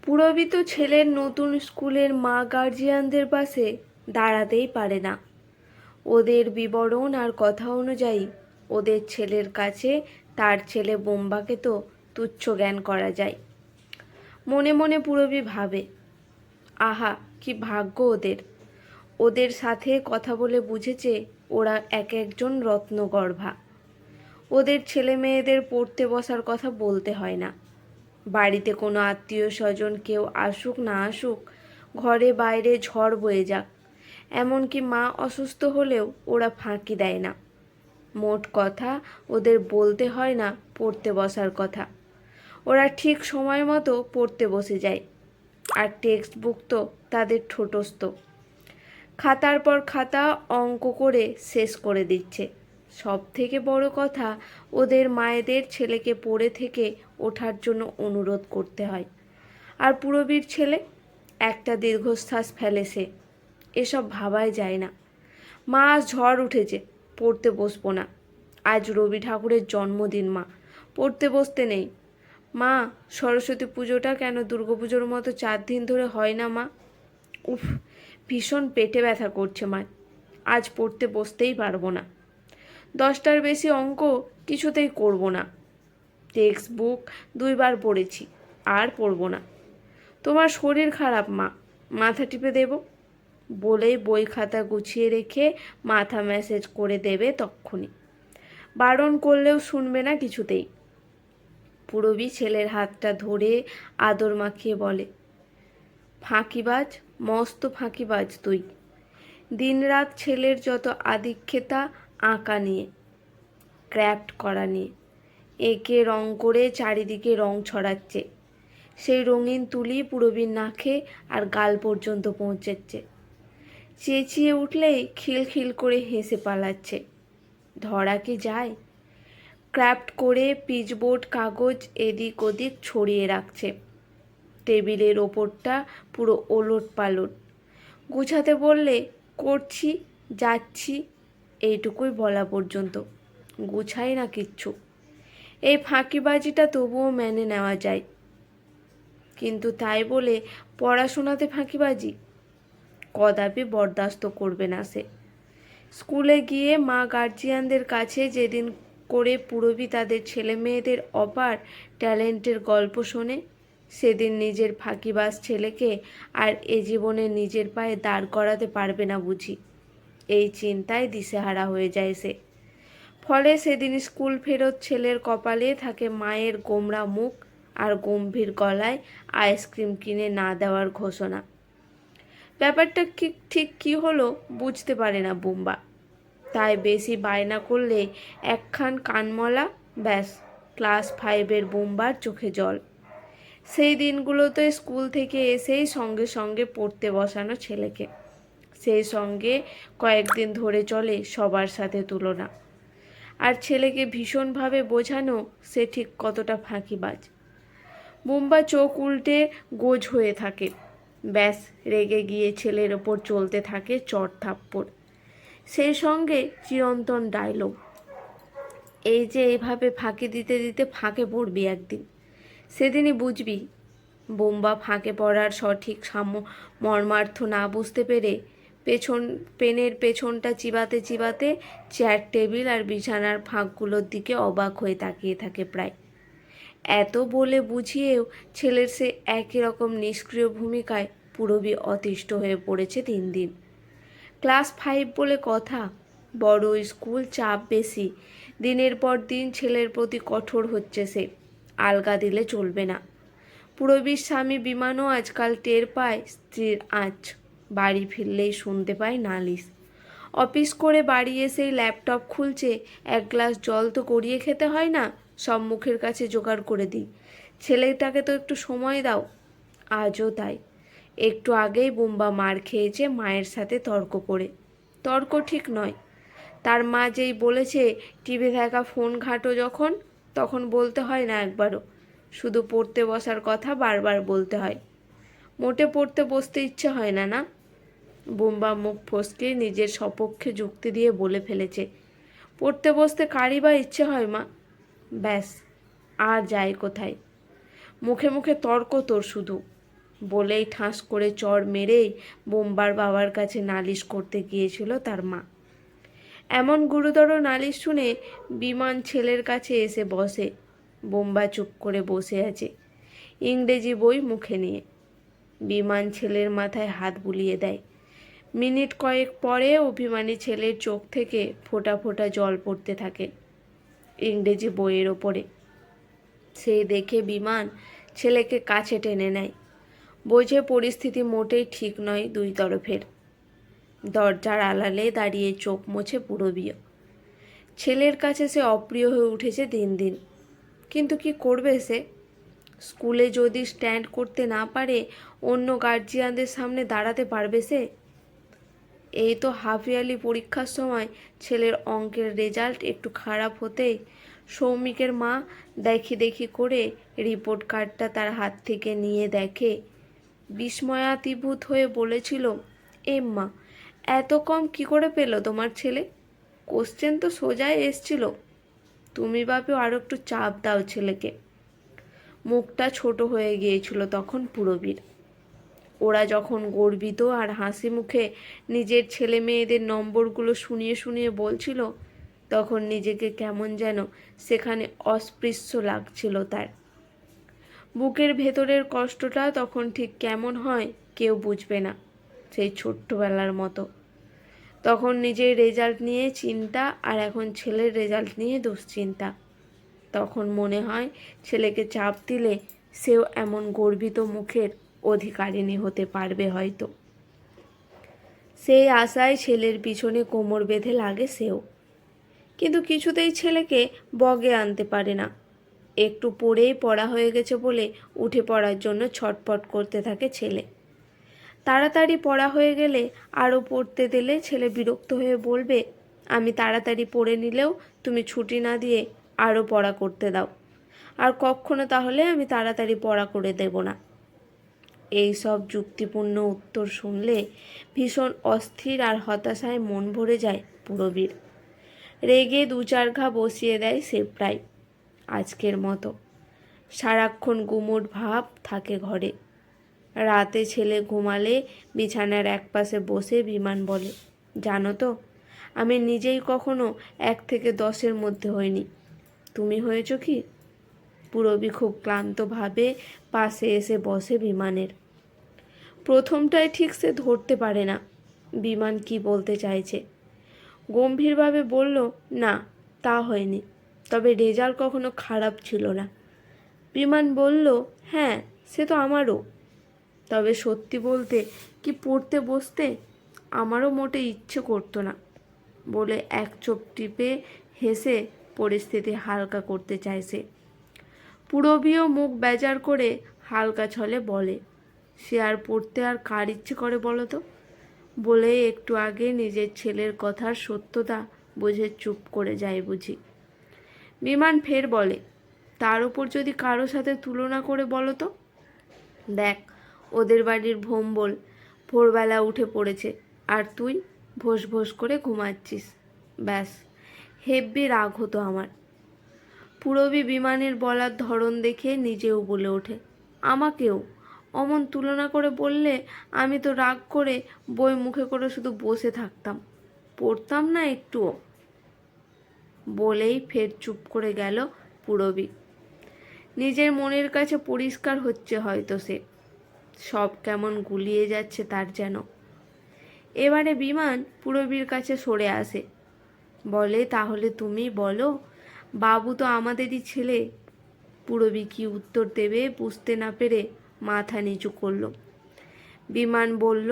পুরবী তো ছেলের নতুন স্কুলের মা গার্জিয়ানদের পাশে দাঁড়াতেই পারে না। ওদের বিবরণ আর কথা অনুযায়ী ওদের ছেলের কাছে তার ছেলে বোম্বাকে তো তুচ্ছ জ্ঞান করা যায়। মনে মনে পুরবী ভাবে, আহা কি ভাগ্য ওদের। ওদের সাথে কথা বলে বুঝেছে ওরা এক একজন রত্নগর্ভা। ওদের ছেলে মেয়েদের পড়তে বসার কথা বলতে হয় না। বাড়িতে কোনো আত্মীয় স্বজন কেউ আসুক না আসুক, ঘরে বাইরে ঝড় বয়ে যাক, এমনকি মা অসুস্থ হলেও ওরা ফাঁকি দেয় না। মোট কথা, ওদের বলতে হয় না পড়তে বসার কথা। ওরা ঠিক সময় মতো পড়তে বসে যায়। আর টেক্সট বুক তো তাদের ঠোঁটস্থ, খাতার পর খাতা অঙ্ক করে শেষ করে দিচ্ছে। সব থেকে বড় কথা, ওদের মায়েদের ছেলেকে পড়ে থেকে ওঠার জন্য অনুরোধ করতে হয়। আর পুরবীর ছেলে একটা দীর্ঘশ্বাস ফেলে সে। এসব ভাবাই যায় না। মা আজ ঝড় উঠেছে, পড়তে বসবো না। আজ রবি ঠাকুরের জন্মদিন, মা পড়তে বসতে নেই। মা, সরস্বতী পুজোটা কেন দুর্গাপুজোর মতো 4 দিন ধরে হয় না মা? উফ, ভীষণ পেটে ব্যথা করছে মা, আজ পড়তে বসতেই পারবো না। 10টার বেশি অঙ্ক কিছুতেই করব না। টেক্সট বুক 2বার পড়েছি, আর পড়ব না। তোমার শরীর খারাপ মা, মাথা টিপে দেব। বলেই বই খাতা গুছিয়ে রেখে মাথা ম্যাসেজ করে দেবে তক্ষুনি। বারণ করলেও শুনবে না কিছুতেই। পুরবী ছেলের হাতটা ধরে আদর মাখিয়ে বলে, ফাঁকিবাজ, মস্ত ফাঁকিবাজ তুই। দিনরাত ছেলের যত আদিক্ষেতা আঁকা নিয়ে, ক্র্যাফট করা নিয়ে, এঁকে রং করে চারিদিকে রং ছড়াচ্ছে। সেই রঙিন তুলি পুরবীর নাকে আর গাল পর্যন্ত পৌঁছাচ্ছে। চেঁচিয়ে উঠলেই খিলখিল করে হেসে পালাচ্ছে। ধরা কি যায়? ক্র্যাফট করে পিচবোর্ড কাগজ এদিক ওদিক ছড়িয়ে রাখছে। টেবিলের ওপরটা পুরো ওলট পালট। গুছাতে বললে করছি, যাচ্ছি, এইটুকুই বলা পর্যন্ত। গুছাই না কিচ্ছু। এই ফাঁকিবাজিটা তবুও মেনে নেওয়া যায়, কিন্তু তাই বলে পড়াশোনাতে ফাঁকিবাজি কদাপি বরদাস্ত করবে না সে। স্কুলে গিয়ে মা গার্জিয়ানদের কাছে যেদিন করে পুরবী তাদের ছেলে মেয়েদের অপার ট্যালেন্টের গল্প শোনে, সেদিন নিজের ফাঁকিবাজ ছেলেকে আর এ জীবনে নিজের পায়ে দাঁড় করাতে পারবে না বুঝি, এই চিন্তায় দিশেহারা হয়ে যায় সে। ফলে সেদিন স্কুল ফেরত ছেলের কপালে থাকে মায়ের গোমড়া মুখ আর গম্ভীর গলায় আইসক্রিম কিনে না দেওয়ার ঘোষণা। ব্যাপারটা ঠিক কী হলো বুঝতে পারে না বোম্বা। তাই বেশি বায়না করলে একখান কানমলা, ব্যাস, ক্লাস 5-এর বোম্বার চোখে জল। সেই দিনগুলোতে স্কুল থেকে এসেই সঙ্গে সঙ্গে পড়তে বসানো ছেলেকে, সেই সঙ্গে কয়েকদিন ধরে চলে সবার সাথে তুলনা। আর ছেলেকে ভীষণভাবে বোঝানো সে ঠিক কতটা ফাঁকিবাজ। বোম্বা চোখ উল্টে গোজ হয়ে থাকে। ব্যাস, রেগে গিয়ে ছেলের ওপর চলতে থাকে চড় থাপ্পড়, সেই সঙ্গে চিরন্তন ডায়লগ, এই যে এইভাবে ফাঁকি দিতে দিতে ফাঁকে পড়বি একদিন, সেদিনই বুঝবি। বোম্বা ফাঁকে পড়ার সঠিক মর্মার্থ না বুঝতে পেরে পেনের পেছনটা চিবাতে চিবাতে চেয়ার টেবিল আর বিছানার ফাঁকগুলোর দিকে অবাক হয়ে তাকিয়ে থাকে প্রায়। এত বলে বুঝিয়েও ছেলের সে একই রকম নিষ্ক্রিয় ভূমিকায় পুরবী অতিষ্ঠ হয়ে পড়েছে দিন দিন। ক্লাস 5 বলে কথা, বড় স্কুল, চাপ বেশি। দিনের পর দিন ছেলের প্রতি কঠোর হচ্ছে সে, আলগা দিলে চলবে না। পুরবীর স্বামী বিমানও আজকাল টের পায় স্ত্রীর আঁচ। বাড়ি ফিরলেই শুনতে পায় নালিশ। অফিস করে বাড়ি এসেই ল্যাপটপ খুলছে, এক গ্লাস জল তো গড়িয়ে খেতে হয় না, সব মুখের কাছে জোগাড় করে দিই, ছেলেটাকে তো একটু সময় দাও। আজও তাই। একটু আগেই বোম্বা মার খেয়েছে মায়ের সাথে তর্ক করে। তর্ক ঠিক নয়, তার মা যেই বলেছে টিভি দেখা ফোন ঘাঁটো যখন, তখন বলতে হয় না একবারও, শুধু পড়তে বসার কথা বারবার বলতে হয়। মোটে পড়তে বসতে ইচ্ছে হয় না, না? বোম্বা মুখ ফসকে নিজের সপক্ষে যুক্তি দিয়ে বলে ফেলেছে, পড়তে বসতে কারই বা ইচ্ছে হয় মা? ব্যাস, আর যায় কোথায়? মুখে মুখে তর্ক তোর শুধু। বলেই ঠাস করে চড় মেরেই বোম্বার বাবার কাছে নালিশ করতে গিয়েছিল তার মা। এমন গুরুতর নালিশ শুনে বিমান ছেলের কাছে এসে বসে। বোম্বা চুপ করে বসে আছে, ইংরেজি বই মুখে নিয়ে। বিমান ছেলের মাথায় হাত বুলিয়ে দেয়। মিনিট কয়েক পরে অভিমানী ছেলের চোখ থেকে ফোঁটা ফোঁটা জল পড়তে থাকে ইংরেজি বইয়ের ওপরে। সেই দেখে বিমান ছেলেকে কাছে টেনে নেয়। বোঝে পরিস্থিতি মোটেই ঠিক নয় দুই তরফের। দরজার আড়ালে দাঁড়িয়ে চোখ মোছে পুরবিও। ছেলের কাছে সে অপ্রিয় হয়ে উঠেছে দিন দিন। কিন্তু কি করবে সে? স্কুলে যদি স্ট্যান্ড করতে না পারে, অন্য গার্জিয়ানদের সামনে দাঁড়াতে পারবে সে? এই তো হাফ ইয়ারলি পরীক্ষার সময় ছেলের অঙ্কের রেজাল্ট একটু খারাপ হতেই সৌমিকের মা দেখি দেখি করে রিপোর্ট কার্ডটা তার হাত থেকে নিয়ে দেখে। বিস্ময়াতীভূত হয়ে বলেছিল, মা, এত কম কি করে পেল তোমার ছেলে? কোশ্চেন তো সোজাই এসছিল। তুমি বাপে আরও একটু চাপ দাও ছেলেকে। মুখটা ছোট হয়ে গিয়েছিল তখন পুরবীর। ওরা যখন গর্বিত আর হাসি মুখে নিজের ছেলে মেয়েদের নম্বরগুলো শুনিয়ে শুনিয়ে বলছিল, তখন নিজেকে কেমন যেন সেখানে অস্পৃশ্য লাগছিল তার। বুকের ভেতরের কষ্টটা তখন ঠিক কেমন হয় কেউ বুঝবে না, সেই ছোট্টবেলার মতো। তখন নিজের রেজাল্ট নিয়ে চিন্তা, আর এখন ছেলের রেজাল্ট নিয়ে দুশ্চিন্তা। তখন মনে হয় ছেলেকে চাপ দিলে সেও এমন গর্বিত মুখের অধিকারিণী হতে পারবে হয়তো। সেই আশায় ছেলের পিছনে কোমর বেঁধে লাগে সেও। কিন্তু কিছুতেই ছেলেকে বগে আনতে পারে না। একটু পড়েই পড়া হয়ে গেছে বলে উঠে পড়ার জন্য ছটপট করতে থাকে ছেলে। তাড়াতাড়ি পড়া হয়ে গেলে আরও পড়তে দিলে ছেলে বিরক্ত হয়ে বলবে, আমি তাড়াতাড়ি পড়ে নিলেও তুমি ছুটি না দিয়ে আরও পড়া করতে দাও, আর কখনো তাহলে আমি তাড়াতাড়ি পড়া করে দেব না। এই সব যুক্তিপূর্ণ উত্তর শুনলে ভীষণ অস্থির আর হতাশায় মন ভরে যায় পুরবীর। রেগে দু চার ঘা বসিয়ে দেয় সে প্রায়। আজকের মতো সারাক্ষণ গুমোট ভাব থাকে ঘরে। রাতে ছেলে ঘুমালে বিছানার একপাশে বসে বিমান বলে, জানো তো, আমি নিজেই কখনো 1 থেকে 10-এর মধ্যে হইনি। তুমি হয়েছ কি? পুরবী খুব ক্লান্তভাবে পাশে এসে বসে বিমানের। প্রথমটায় ঠিক সে ধরতে পারে না বিমান কি বলতে চাইছে। গম্ভীরভাবে বলল, না, তা হয়নি, তবে রেজাল্ট কখনো খারাপ ছিল না। বিমান বলল, হ্যাঁ, সে তো আমারও। তবে সত্যি বলতে কি পড়তে বসতে আমারও মোটে ইচ্ছে করতো না, বলে এক চোখ টিপে হেসে পরিস্থিতি হালকা করতে চাইছে। পুরবীও মুখ বেজার করে হালকা ছলে বলে, সে আর পড়তে আর কার ইচ্ছে করে বলো তো? বলে একটু আগে নিজের ছেলের কথার সত্যতা বুঝে চুপ করে যায় বুঝি। বিমান ফের বলে, তার উপর যদি কারো সাথে তুলনা করে বলো তো? দেখ, ওদের বাড়ির ভোম্বল ভোরবেলা উঠে পড়েছে, আর তুই ভোস ভোস করে ঘুমাচ্ছিস। ব্যাস, হেব্বি রাগ হতো আমার। পুরবী বিমানের বলার ধরন দেখে নিজেও বলে ওঠে, আমাকেও অমন তুলনা করে বললে আমি তো রাগ করে বই মুখে করে শুধু বসে থাকতাম, পড়তাম না একটুও। বলেই ফের চুপ করে গেল পুরবী। নিজের মনের কাছে পরিষ্কার হচ্ছে হয়তো সে, সব কেমন গুলিয়ে যাচ্ছে তার যেন। এবারে বিমান পুরবীর কাছে সরে আসে, বলে, তাহলে তুমি বলো, বাবু তো আমাদেরই ছেলে। পুরবী কি উত্তর দেবে বুঝতে না পেরে মাথা নিচু করল। বিমান বলল,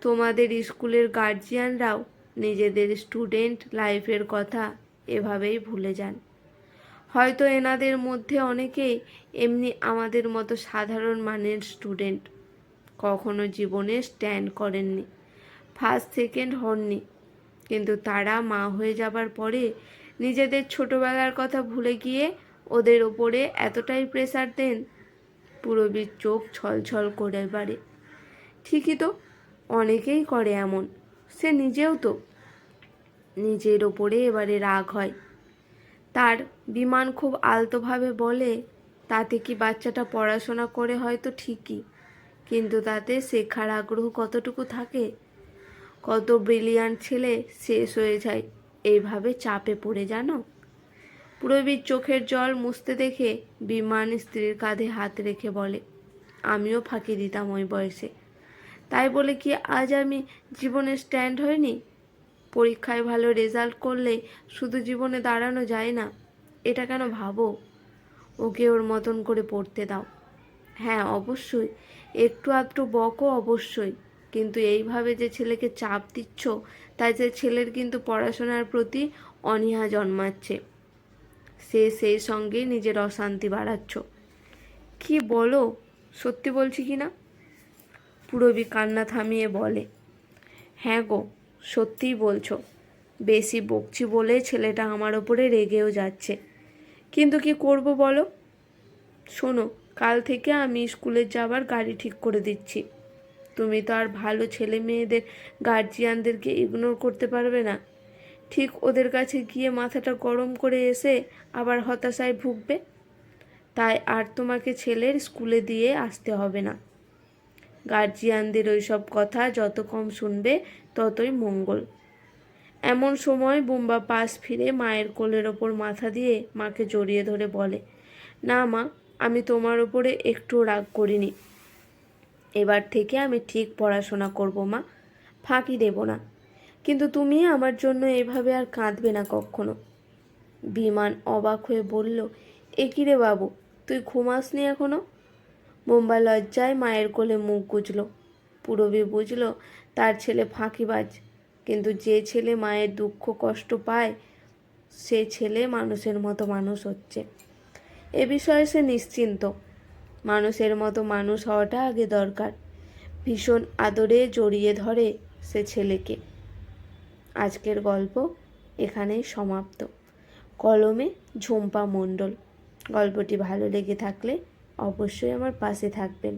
তোমাদের স্কুলের গার্জিয়ানরাও নিজেদের স্টুডেন্ট লাইফের কথা এভাবেই ভুলে যান। হয়তো এনাদের মধ্যে অনেকেই এমনি আমাদের মতো সাধারণ মানের স্টুডেন্ট, কখনো জীবনে স্ট্যান্ড করেননি, ফার্স্ট সেকেন্ড হননি, কিন্তু তারা মা হয়ে যাবার পরে নিজেদের ছোটবেলার কথা ভুলে গিয়ে ওদের ওপরে এতটাই প্রেসার দেন। পুরবীর চোখ ছলছল করে বাড়ে। ঠিকই তো, অনেকেই করে এমন, সে নিজেও তো। নিজের ওপরে এবারে রাগ হয় তার। বিমান খুব আলতোভাবে বলে, তাতে কি বাচ্চাটা পড়াশোনা করে হয়তো ঠিকই, কিন্তু তাতে শেখার আগ্রহ কতটুকু থাকে? কত ব্রিলিয়ান্ট ছেলে শেষ হয়ে যায় এইভাবে চাপে পড়ে, জানো? পূরবীর চোখের জল মুছতে দেখে বিমান স্ত্রীর কাঁধে হাত রেখে বলে, আমিও ফাঁকি দিতাম ওই বয়সে। তাই বলে কি আজ আমি জীবনে স্ট্যান্ড হইনি? পরীক্ষায় ভালো রেজাল্ট করলে শুধু জীবনে দাঁড়ানো যায় না, এটা কেন ভাবো? ওকে ওর মতন করে পড়তে দাও। হ্যাঁ অবশ্যই, একটু আধটু বকো অবশ্যই, কিন্তু এইভাবে যে ছেলেকে চাপ দিচ্ছ তাই যে ছেলের কিন্তু পড়াশোনার প্রতি অনীহা জন্মাচ্ছে, সে সেই সঙ্গে নিজের অশান্তি বাড়াচ্ছ। কি বলো, সত্যি বলছি কি না? পূরবী কান্না থামিয়ে বলে, হ্যাঁ গো, সত্যিই বলছো। বেশি বকছি বলে ছেলেটা আমার ওপরে রেগেও যাচ্ছে, কিন্তু কি করব বলো? শোনো, কাল থেকে আমি স্কুলে যাবার গাড়ি ঠিক করে দিচ্ছি। তুমি তো আর ভালো ছেলে মেয়েদের গার্জিয়ানদেরকে ইগনোর করতে পারবে না। ঠিক ওদের কাছে গিয়ে মাথাটা গরম করে এসে আবার হতাশায় ভুগবে। তাই আর তোমাকে ছেলের স্কুলে দিয়ে আসতে হবে না। গার্জিয়ানদের ওই সব কথা যত কম শুনবে ততই মঙ্গল। এমন সময় বুম্বা পাশ ফিরে মায়ের কোলের ওপর মাথা দিয়ে মাকে জড়িয়ে ধরে বলে, না মা, আমি তোমার ওপরে একটু রাগ করিনি। এবার থেকে আমি ঠিক পড়াশোনা করব মা, ফাঁকি দেব না। কিন্তু তুমি আমার জন্য এভাবে আর কাঁদবে না কখনো। বিমান অবাক হয়ে বলল, এ কি রে বাবু, তুই ঘুমাসনি এখনো? বোম্বা লজ্জায় মায়ের কোলে মুখ গুজল। পূরবী বুঝল তার ছেলে ফাঁকিবাজ, কিন্তু যে ছেলে মায়ের দুঃখ কষ্ট পায় সে ছেলে মানুষের মতো মানুষ হচ্ছে, এ বিষয়ে সে নিশ্চিন্ত। মানুষের মতো মানুষ হওয়াটা আগে দরকার। ভীষণ আদরে জড়িয়ে ধরে সে ছেলেকে। আজকের গল্প এখানেই সমাপ্ত। কলমে ঝুম্পা মণ্ডল। গল্পটি ভালো লেগে থাকলে অবশ্যই আমার পাশে থাকবেন।